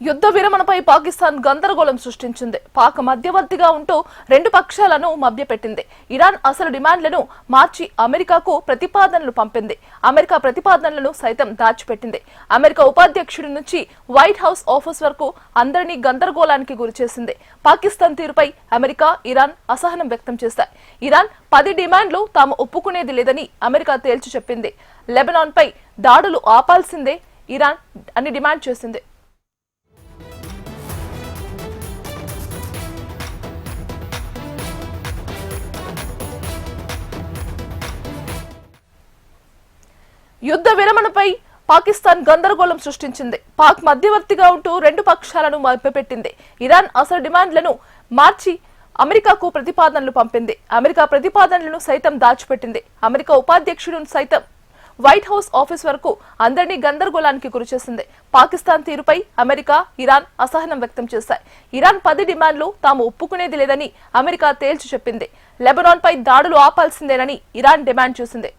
యుద్ధ విరమణపై పాకిస్తాన్ గందరగోళం సృష్టించింది. పాక్ మధ్యవర్తిగా ఉంటూ రెండు పక్షాలను మభ్యపెట్టింది. ఇరాన్ అసలు డిమాండ్లను మార్చి అమెరికాకు ప్రతిపాదనలు పంపింది. అమెరికా ప్రతిపాదనలను సైతం దాచిపెట్టింది. అమెరికా ఉపాధ్యక్షుడి నుంచి వైట్ హౌస్ ఆఫీస్ వరకు అందరినీ గందరగోళానికి గురిచేసింది. పాకిస్తాన్ తీరుపై అమెరికా, ఇరాన్ అసహనం వ్యక్తం చేశాయి. ఇరాన్ 10 డిమాండ్లు తాము ఒప్పుకునేది లేదని అమెరికా తేల్చి చెప్పింది. లెబనాన్ పై దాడులు ఆపాల్సిందే ఇరాన్ అని డిమాండ్ చేసింది. యుద్ధ విరమణపై పాకిస్తాన్ గందరగోళం సృష్టించింది. పాక్ మధ్యవర్తిగా ఉంటూ రెండు పక్షాలను మభ్యపెట్టింది. ఇరాన్ అసలు డిమాండ్లను మార్చి అమెరికాకు ప్రతిపాదనలు పంపింది. అమెరికా ప్రతిపాదనలను సైతం దాచిపెట్టింది. అమెరికా ఉపాధ్యక్షుడు సైతం వైట్ హౌస్ ఆఫీస్ వరకు అందరినీ గందరగోళానికి గురిచేసింది. పాకిస్తాన్ తీరుపై అమెరికా, ఇరాన్ అసహనం వ్యక్తం చేశాయి. ఇరాన్ 10 డిమాండ్లు తాము ఒప్పుకునేది లేదని అమెరికా తేల్చి చెప్పింది. లెబనాన్ పై దాడులు ఆపాల్సిందేనని ఇరాన్ డిమాండ్ చేసింది.